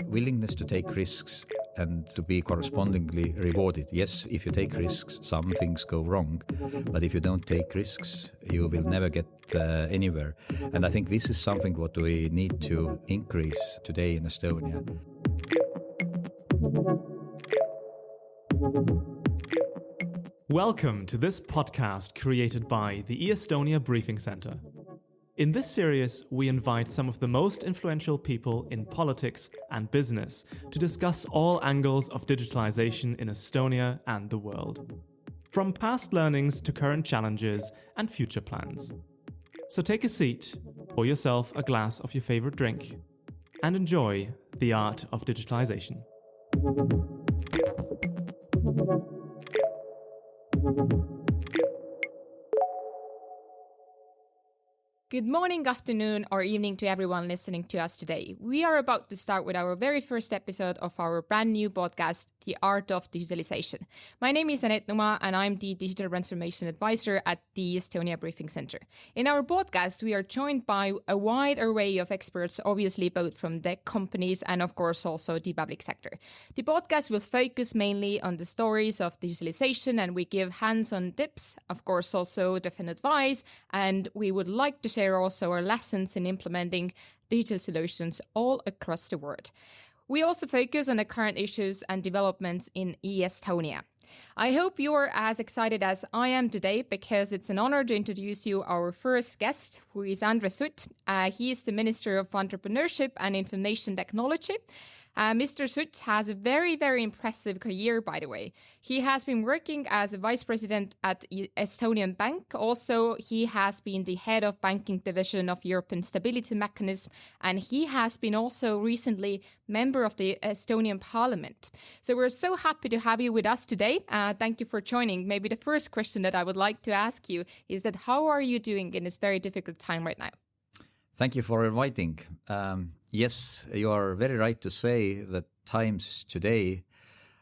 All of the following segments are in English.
Willingness to take risks and to be correspondingly rewarded. Yes, if you take risks, some things go wrong, but if you don't take risks, you will never get anywhere. And I think this is something what we need to increase today in Estonia. Welcome to this podcast created by the e-Estonia Briefing Center. In this series, we invite some of the most influential people in politics and business to discuss all angles of digitalization in Estonia and the world, from past learnings to current challenges and future plans. So take a seat, pour yourself a glass of your favorite drink, and enjoy the art of digitalization. Good morning, afternoon, or evening to everyone listening to us today. We are about to start with our very first episode of our brand new podcast, The Art of Digitalisation. My name is Anett, Numa, and I'm the Digital Transformation Advisor at the Estonia Briefing Center. In our podcast, we are joined by a wide array of experts, obviously both from tech companies and, of course, also the public sector. The podcast will focus mainly on the stories of digitalization, and we give hands-on tips, of course, also different advice, and we would like to share also our lessons in implementing digital solutions all across the world. We also focus on the current issues and developments in e-Estonia. I hope you're as excited as I am today, because it's an honor to introduce you our first guest, who is Andres Sutt. He is the Minister of Entrepreneurship and Information Technology. Mr. Sutt has a very, very impressive career, by the way. He has been working as a vice president at Estonian Bank. Also, he has been the head of banking division of European Stability Mechanism, and he has been also recently member of the Estonian Parliament. So we're so happy to have you with us today. Thank you for joining. Maybe the first question that I would like to ask you is that how are you doing in this very difficult time right now? Thank you for inviting. Yes, you are very right to say that times today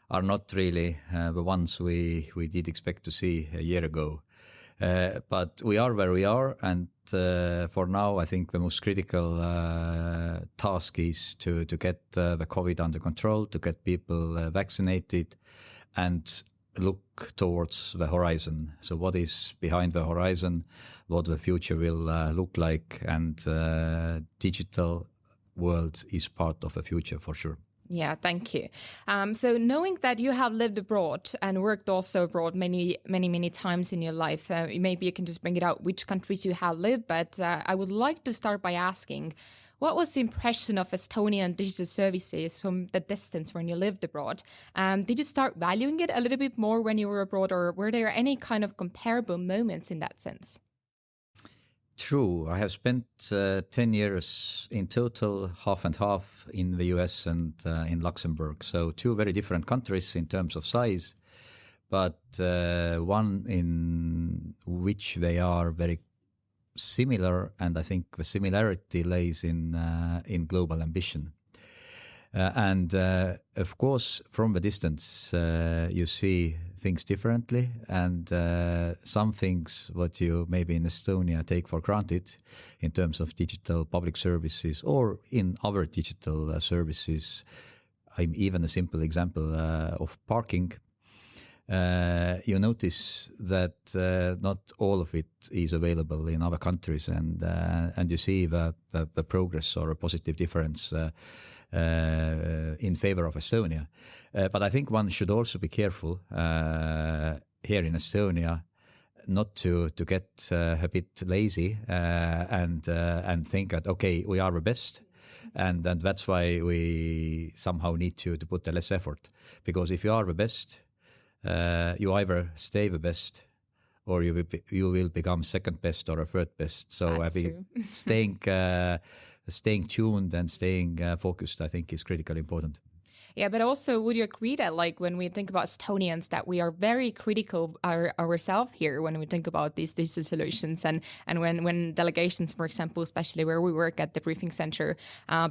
are not really the ones we did expect to see a year ago. But we are where we are, and for now, I think the most critical task is to get the COVID under control, to get people vaccinated, and look towards the horizon. So what is behind the horizon, what the future will look like, and digital world is part of the future for sure. Yeah, thank you. So knowing that you have lived abroad and worked also abroad many times in your life, maybe you can just bring it out which countries you have lived, but I would like to start by asking, what was the impression of Estonian digital services from the distance when you lived abroad? Did you start valuing it a little bit more when you were abroad, or were there any kind of comparable moments in that sense? True. I have spent 10 years in total, half and half in the US and in Luxembourg. So two very different countries in terms of size, but one in which they are very similar, and I think the similarity lays in global ambition. And of course, from the distance, you see things differently, and some things what you maybe in Estonia take for granted in terms of digital public services or in other digital services. Even a simple example of parking. You notice that not all of it is available in other countries, and you see the progress or a positive difference in favor of Estonia. But I think one should also be careful here in Estonia not to get a bit lazy and think that, okay, we are the best. And that's why we somehow need to put less effort. Because if you are the best, you either stay the best or you will become second best or a third best. So I think staying tuned and staying focused, I think, is critically important. Yeah, but also, would you agree that, like, when we think about Estonians, that we are very critical ourselves here when we think about these digital solutions, and when delegations, for example, especially where we work at the briefing center,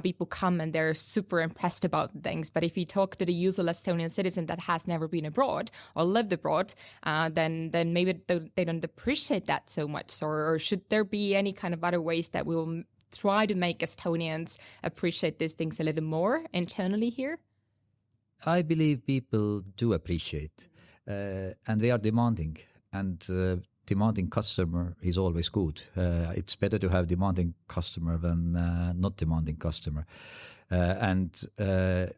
people come and they're super impressed about things. But if you talk to the usual Estonian citizen that has never been abroad or lived abroad, then maybe they don't appreciate that so much. Or should there be any kind of other ways that will try to make Estonians appreciate these things a little more internally here? I believe people do appreciate, and they are demanding, and demanding customer is always good. It's better to have demanding customer than not demanding customer. And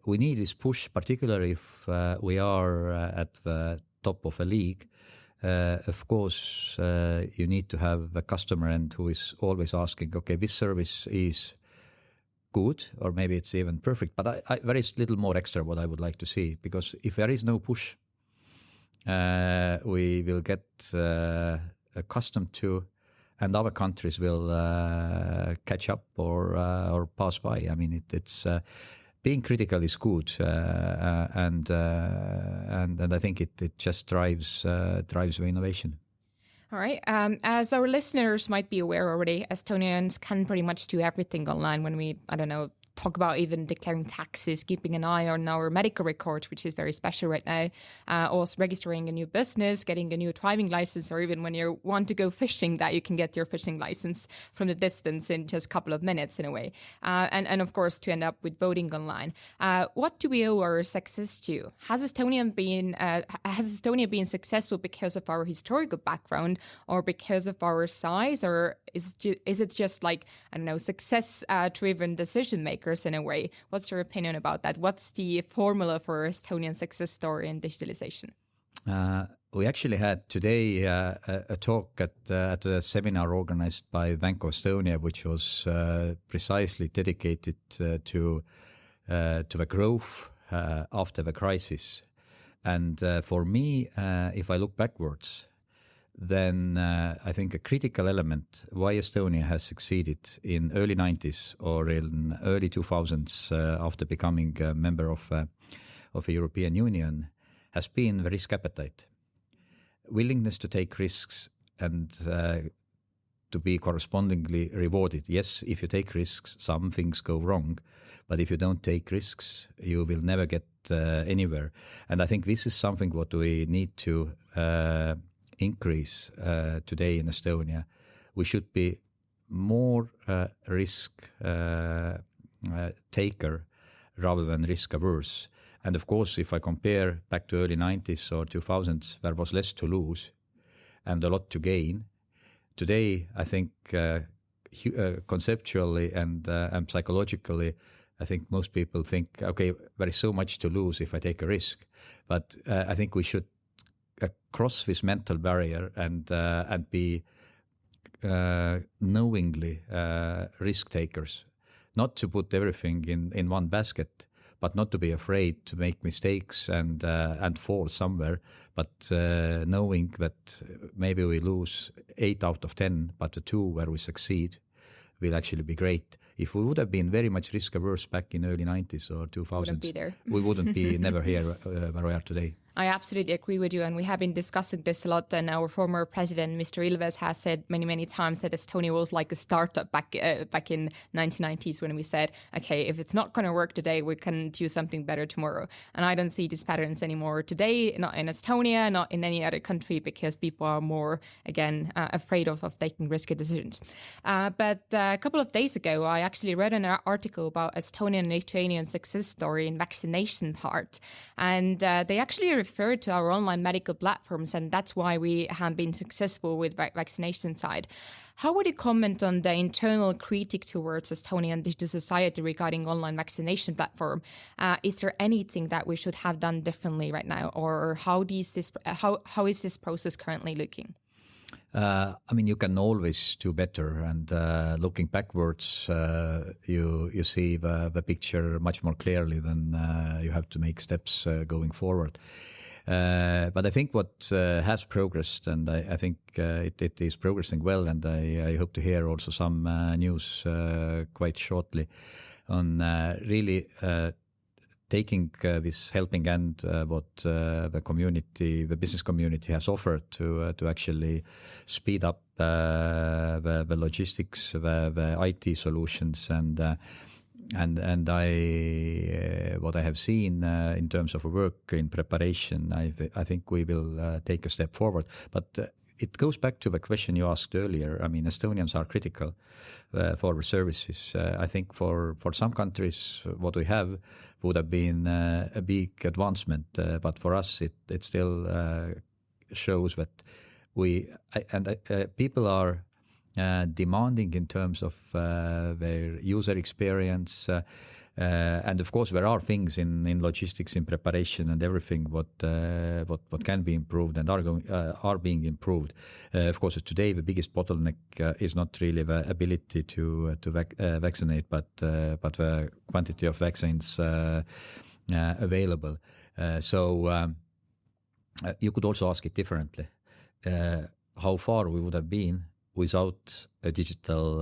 we need this push, particularly if we are at the top of a league. Of course, you need to have a customer end who is always asking, okay, this service is good, or maybe it's even perfect, but there is little more extra what I would like to see, because if there is no push, we will get accustomed to, and other countries will catch up or pass by. I mean, it's being critical is good, and I think it just drives the innovation. All right. As our listeners might be aware already, Estonians can pretty much do everything online when we, talk about even declaring taxes, keeping an eye on our medical record, which is very special right now, also registering a new business, getting a new driving license, or even when you want to go fishing, that you can get your fishing license from the distance in just a couple of minutes in a way. And of course, to end up with voting online. What do we owe our success to? Has Estonia been successful because of our historical background, or because of our size, or is it just like, success-driven decision makers in a way? What's your opinion about that? What's the formula for Estonian success story in digitalization? We actually had today a talk at a seminar organized by Bank of Estonia, which was precisely dedicated to the growth after the crisis. And for me, if I look backwards, then I think a critical element why Estonia has succeeded in early 90s or in early 2000s after becoming a member of the European Union has been the risk appetite. Willingness to take risks and to be correspondingly rewarded. Yes, if you take risks, some things go wrong, but if you don't take risks, you will never get anywhere. And I think this is something what we need to increase today in Estonia. We should be more risk taker rather than risk averse. And of course, if I compare back to early 90s or 2000s, there was less to lose and a lot to gain. Today, I think conceptually and psychologically, I think most people think, okay, there is so much to lose if I take a risk. But I think we should cross this mental barrier and be knowingly risk takers, not to put everything in one basket, but not to be afraid to make mistakes and fall somewhere, but knowing that maybe we lose 8 out of 10, but the 2 where we succeed will actually be great. If we would have been very much risk averse back in early 90s or 2000s, we wouldn't be never here where we are today. I absolutely agree with you, and we have been discussing this a lot. And our former president, Mr. Ilves, has said many times that Estonia was like a startup back in 1990s when we said, okay, if it's not going to work today, we can do something better tomorrow. And I don't see these patterns anymore today, not in Estonia, not in any other country, because people are more, again, afraid of taking risky decisions. But a couple of days ago, I actually read an article about Estonian and Lithuanian success story in vaccination part. And they actually referred to our online medical platforms, and that's why we have been successful with vaccination side. How would you comment on the internal critique towards Estonian digital society regarding online vaccination platform? Is there anything that we should have done differently right now, or how is this process currently looking? You can always do better, and looking backwards, you see the picture much more clearly than you have to make steps going forward. But I think what has progressed, and I think it is progressing well, and I hope to hear also some news quite shortly on really taking this helping hand what the business community has offered to actually speed up the logistics, the IT solutions, and what I have seen in terms of work in preparation, I think we will take a step forward. But it goes back to the question you asked earlier. I mean, Estonians are critical for services. I think for some countries, what we have would have been a big advancement, but for us, it still shows that people are demanding in terms of their user experience. And of course, there are things in logistics, in preparation, and everything what can be improved and are being improved. Of course, today the biggest bottleneck is not really the ability to vaccinate, but the quantity of vaccines available. So you could also ask it differently: how far we would have been without digital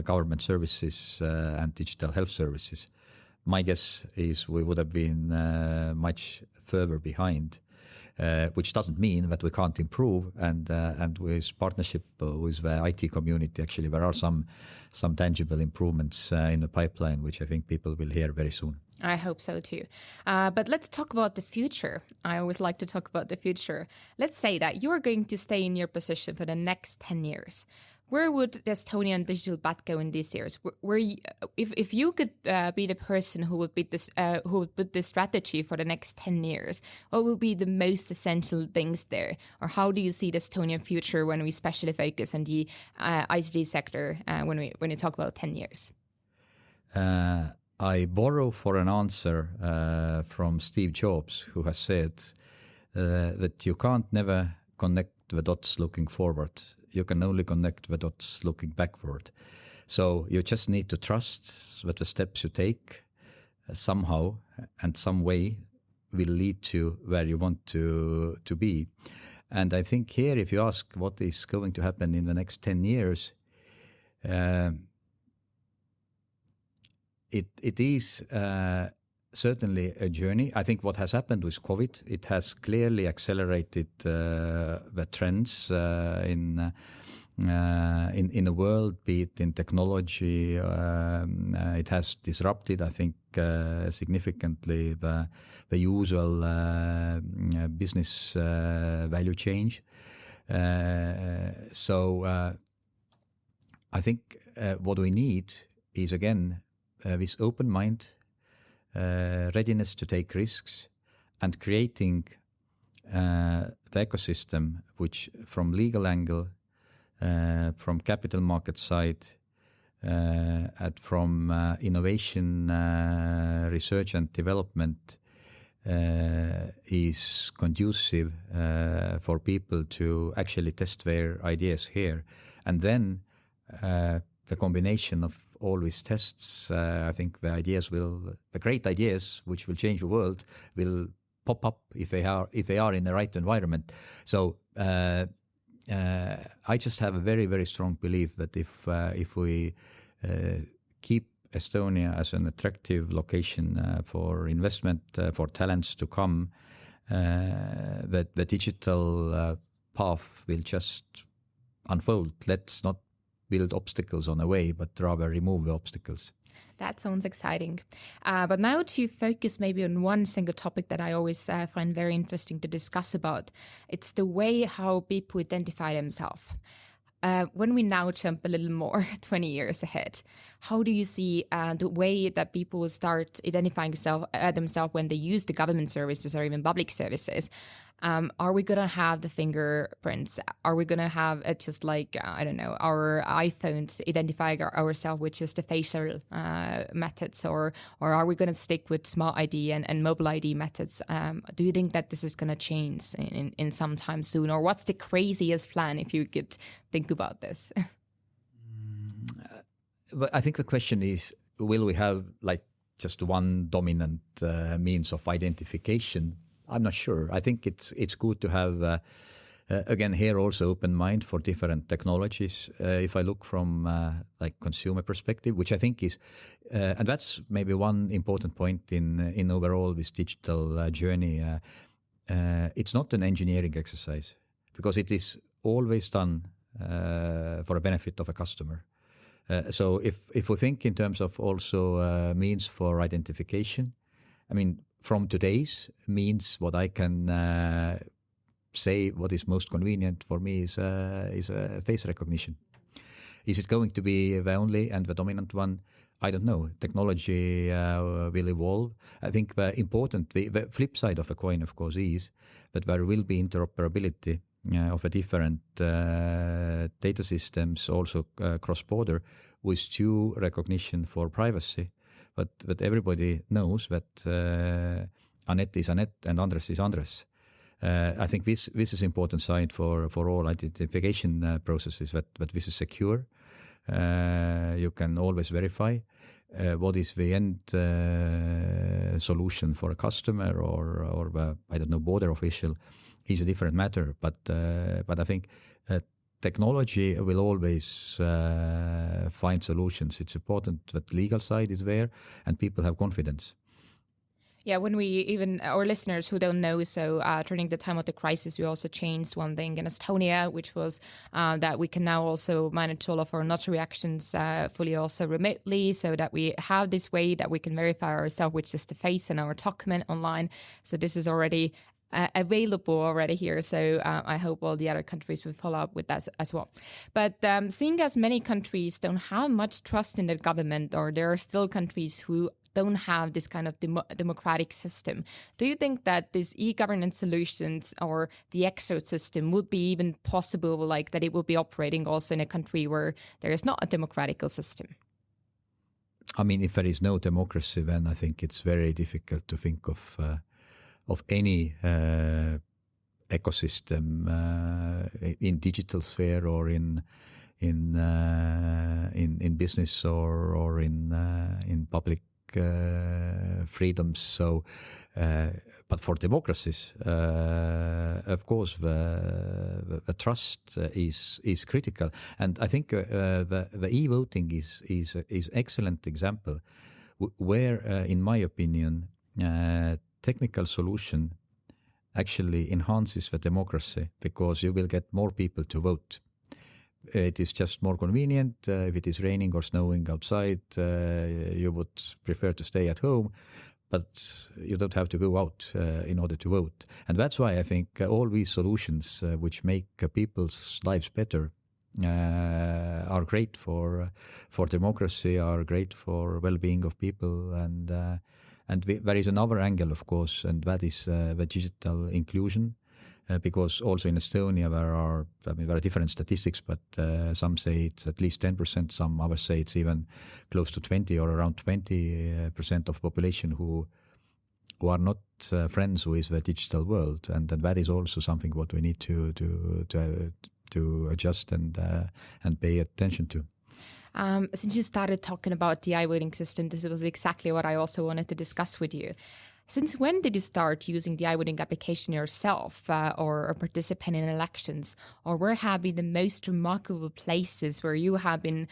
government services and digital health services. My guess is we would have been much further behind, which doesn't mean that we can't improve. And with partnership with the IT community, actually, there are some tangible improvements in the pipeline, which I think people will hear very soon. I hope so too. But let's talk about the future. I always like to talk about the future. Let's say that you're going to stay in your position for the next 10 years. Where would the Estonian digital bat go in these years? If you could be the person who would put this strategy for the next 10 years, what would be the most essential things there? Or how do you see the Estonian future when we especially focus on the ICT sector when we talk about 10 years? I borrow for an answer from Steve Jobs, who has said that you can't never connect the dots looking forward. You can only connect the dots looking backward. So you just need to trust that the steps you take somehow and some way will lead to where you want to be. And I think here, if you ask what is going to happen in the next 10 years, it is certainly a journey. I think what has happened with COVID, it has clearly accelerated the trends in the world, be it in technology. It has disrupted, I think, significantly the usual business value change. So I think what we need is, again, this open mind, readiness to take risks, and creating the ecosystem which, from legal angle, from capital market side, and from innovation, research and development, is conducive for people to actually test their ideas here. And then the combination of all these tests, I think the great ideas which will change the world will pop up if they are in the right environment. So I just have a very, very strong belief that if we keep Estonia as an attractive location for investment, for talents to come, that the digital path will just unfold. Let's not build obstacles on the way, but rather remove the obstacles. That sounds exciting. But now to focus maybe on one single topic that I always find very interesting to discuss about. It's the way how people identify themselves. When we now jump a little more 20 years ahead, how do you see the way that people will start identifying themselves when they use the government services or even public services? Are we going to have the fingerprints? Are we going to have just like, I don't know, our iPhones identifying ourselves with just the facial methods? Or are we going to stick with smart ID and mobile ID methods? Do you think that this is going to change in some time soon? Or what's the craziest plan, if you could think about this? But I think the question is, will we have like just one dominant means of identification? I'm not sure. I think it's good to have, again, here also open mind for different technologies. If I look from like consumer perspective, which I think is, and that's maybe one important point in overall this digital journey. It's not an engineering exercise because it is always done for a benefit of a customer. So if we think in terms of also means for identification, I mean, from today's means, what I can say what is most convenient for me is face recognition. Is it going to be the only and the dominant one? I don't know. Technology will evolve. I think the flip side of the coin, of course, is that there will be interoperability of a different data systems, also cross-border, with due recognition for privacy. But everybody knows that Anett is Anett and Andres is Andres. I think this is important side for all identification processes, that this is secure. You can always verify what is the end solution for a customer or the, I don't know, border official is a different matter. But I think technology will always find solutions. It's important that legal side is there and people have confidence. Yeah, when our listeners who don't know, so during the time of the crisis, we also changed one thing in Estonia, which was that we can now also manage all of our notary actions fully also remotely, so that we have this way that we can verify ourselves, which is the face and our document online. So this is already available already here. So I hope all the other countries will follow up with that as well. But seeing as many countries don't have much trust in the government, or there are still countries who don't have this kind of democratic system, do you think that this e-governance solutions or the EXO system would be even possible, like that it will be operating also in a country where there is not a democratic system? I mean, if there is no democracy, then I think it's very difficult to think of any ecosystem in digital sphere or in business or in public freedoms. So, but for democracies, of course, the trust is critical, and I think the e-voting is excellent example where, in my opinion, technical solution actually enhances the democracy, because you will get more people to vote. It is just more convenient. If it is raining or snowing outside, you would prefer to stay at home, but you don't have to go out in order to vote. And that's why I think all these solutions which make people's lives better are great for democracy, are great for well-being of people, and there is another angle, of course, and that is the digital inclusion. Because also in Estonia there are different statistics, but some say it's at least 10%, some others say it's even close to 20 or around 20% of population who are not friends with the digital world, and that is also something what we need to adjust and pay attention to. Since you started talking about the e-voting system, this was exactly what I also wanted to discuss with you. Since when did you start using the e-voting application yourself or participate in elections? Or where have been the most remarkable places where you have been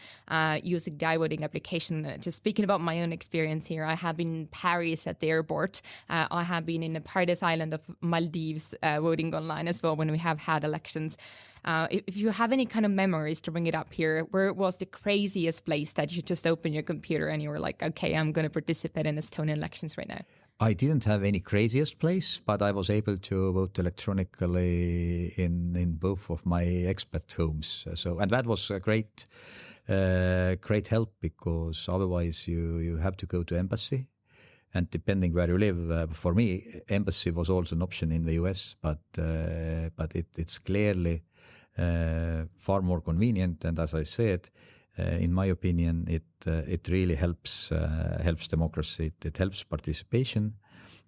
using the e-voting application? Just speaking about my own experience here, I have been in Paris at the airport. I have been in the Paradise Island of Maldives voting online as well when we have had elections. If you have any kind of memories to bring it up here, where was the craziest place that you just opened your computer and you were like, okay, I'm going to participate in Estonian elections right now? I didn't have any craziest place, but I was able to vote electronically in both of my expat homes. And that was a great help, because otherwise you have to go to embassy, and depending where you live, for me, embassy was also an option in the US, but it's clearly far more convenient. And as I said, in my opinion, it really helps democracy. It helps participation,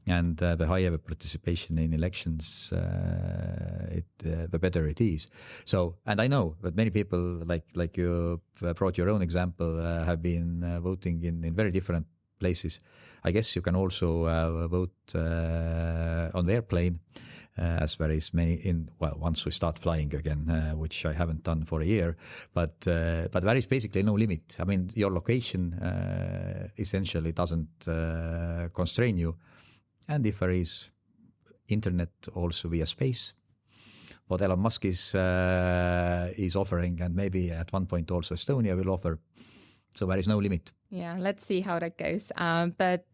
and the higher the participation in elections, the better it is. So, and I know that many people, like you brought your own example, have been voting in very different places. I guess you can also vote on the airplane. As there is many once we start flying again, which I haven't done for a year, but there is basically no limit. I mean, your location essentially doesn't constrain you, and if there is internet also via space, what Elon Musk is offering, and maybe at one point also Estonia will offer, So there is no limit. Yeah, let's see how that goes. But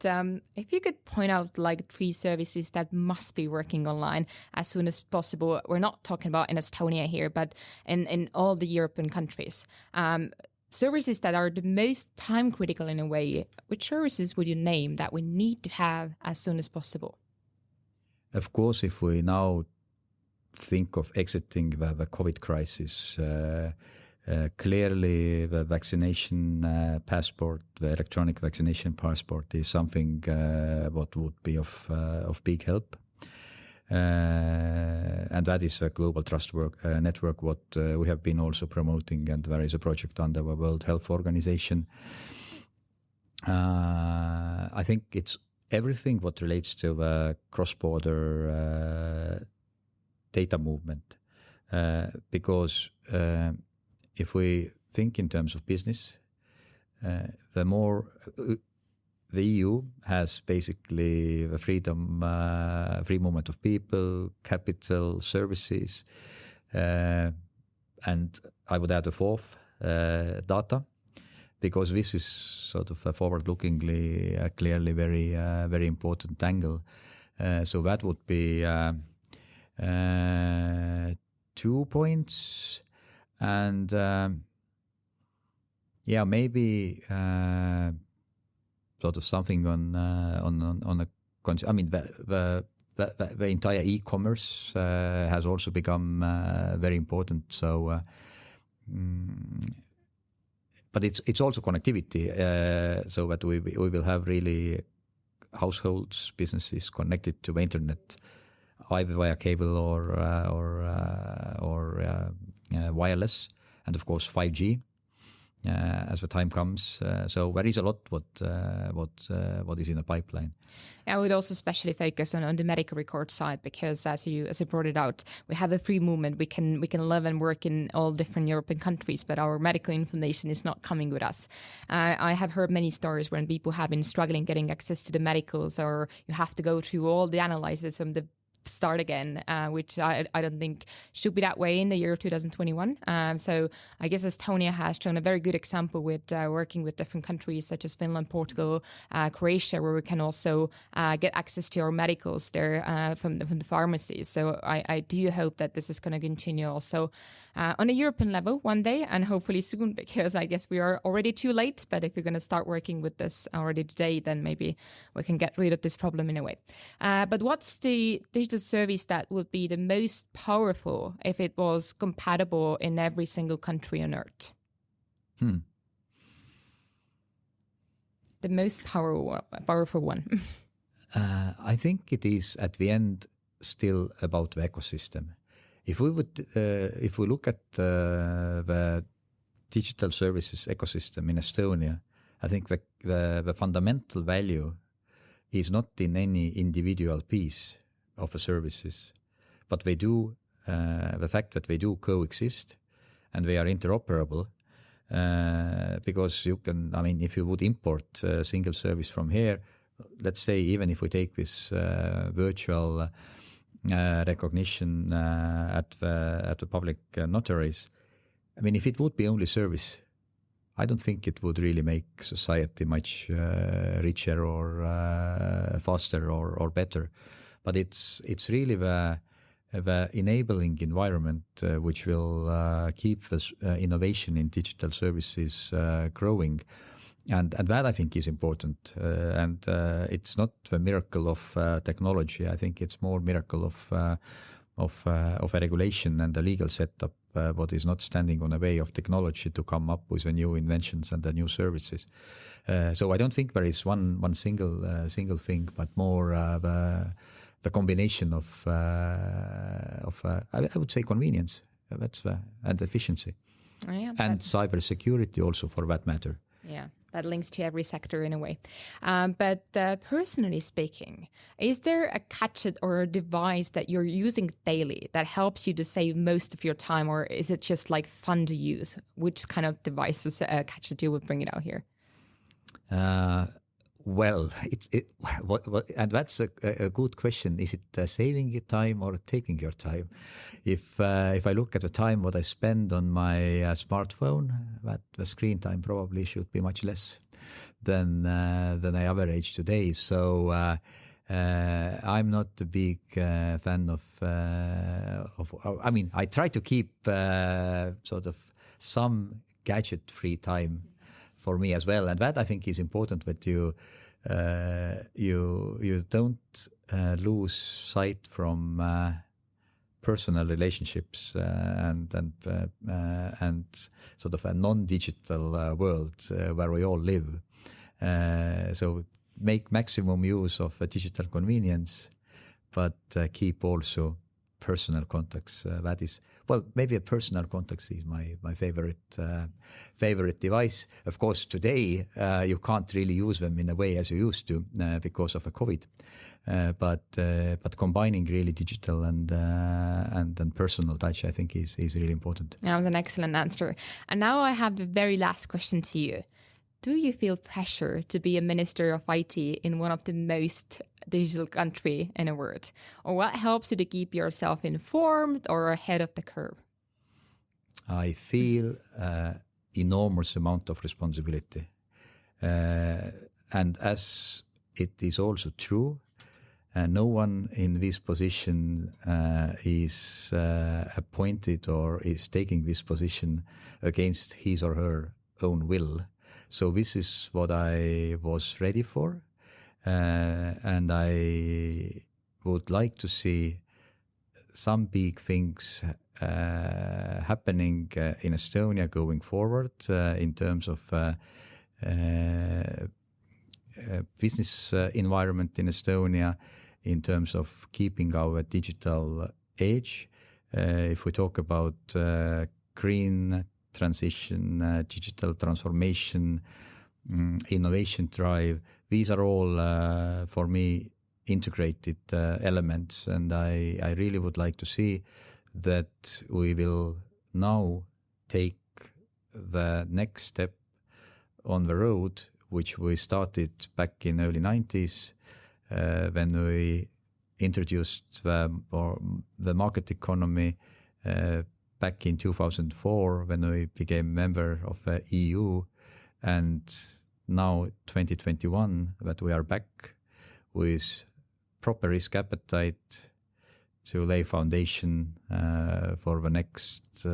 if you could point out like 3 services that must be working online as soon as possible. We're not talking about in Estonia here, but in all the European countries. Services that are the most time critical in a way. Which services would you name that we need to have as soon as possible? Of course, if we now think of exiting the COVID crisis, clearly the vaccination passport, the electronic vaccination passport is something what would be of big help. And that is a global trust network what we have been also promoting, and there is a project under the World Health Organization. I think it's everything what relates to the cross-border data movement, because if we think in terms of business, the more the EU has basically the free movement of people, capital, services, and I would add a fourth, data, because this is sort of a forward-lookingly, clearly very important angle. So that would be 2 points, and maybe sort of something on a. I mean, the entire e-commerce has also become very important. So, but it's also connectivity, so that we will have really households, businesses connected to the internet, either via cable or wireless, and of course 5G. As the time comes, so there is a lot what is in the pipeline. I would also especially focus on the medical record side, because as you brought it out, we have a free movement. We can live and work in all different European countries, but our medical information is not coming with us. I have heard many stories when people have been struggling getting access to the medicals, or you have to go through all the analysis from the start again, which I don't think should be that way in the year 2021. So I guess Estonia has shown a very good example with working with different countries such as Finland, Portugal, Croatia, where we can also get access to our medicals there from the pharmacies. So I do hope that this is going to continue also on a European level one day, and hopefully soon, because I guess we are already too late. But if we're going to start working with this already today, then maybe we can get rid of this problem in a way. But what's the digital service that would be the most powerful if it was compatible in every single country on Earth? The most powerful one. I think it is at the end still about the ecosystem. If we look at the digital services ecosystem in Estonia, I think the fundamental value is not in any individual piece of the services, but they do the fact that they do coexist and they are interoperable. Because you can, I mean, if you would import a single service from here, let's say even if we take this virtual recognition at the public notaries, I mean, if it would be only service, I don't think it would really make society much richer or faster or better. But it's really the enabling environment which will keep this innovation in digital services growing. And that I think is important, and it's not the miracle of technology. I think it's more miracle of a regulation and a legal setup, what is not standing on the way of technology to come up with the new inventions and the new services. So I don't think there is one single thing, but more the combination of I would say convenience. And efficiency, and cybersecurity also for that matter. Yeah, that links to every sector in a way. But personally speaking, is there a gadget or a device that you're using daily that helps you to save most of your time, or is it just like fun to use? Which kind of devices, gadget you would bring it out here? Well, and that's a good question. Is it saving your time or taking your time? If I look at the time what I spend on my smartphone, that the screen time probably should be much less than I average today. So I'm not a big fan of. I mean, I try to keep sort of some gadget-free time for me as well, and that I think is important. That you don't lose sight from personal relationships and sort of a non-digital world where we all live. So make maximum use of digital convenience, but keep also personal contacts. That is, well, maybe a personal contacts is my favorite device. Of course, today you can't really use them in a way as you used to because of a COVID. But combining really digital and personal touch, I think, is really important. That was an excellent answer. And now I have the very last question to you. Do you feel pressure to be a Minister of IT in one of the most digital country in the world? Or what helps you to keep yourself informed or ahead of the curve? I feel enormous amount of responsibility. And as it is also true, no one in this position is appointed or is taking this position against his or her own will. So this is what I was ready for, and I would like to see some big things happening in Estonia going forward in terms of business environment in Estonia, in terms of keeping our digital age. If we talk about green transition, digital transformation, innovation drive, these are all for me integrated elements, and I really would like to see that we will now take the next step on the road which we started back in early 90s when we introduced the market economy back in 2004 when we became member of the EU, and now 2021 that we are back with proper risk appetite to lay foundation for the next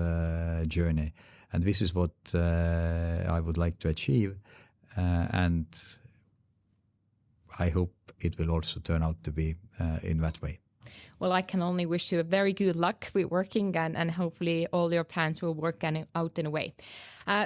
journey. And this is what I would like to achieve, and I hope it will also turn out to be in that way. Well, I can only wish you a very good luck with working, and hopefully all your plans will work out in a way.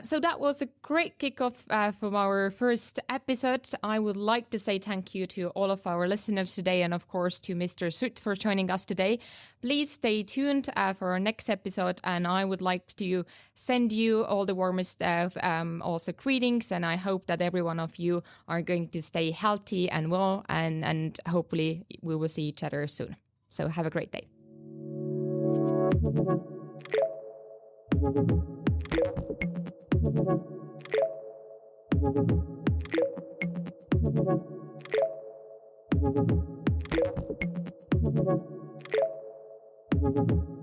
So that was a great kickoff from our first episode. I would like to say thank you to all of our listeners today, and of course to Mr. Sutt for joining us today. Please stay tuned for our next episode, and I would like to send you all the warmest also greetings, and I hope that every one of you are going to stay healthy and well, and hopefully we will see each other soon. So have a great day. Thank you.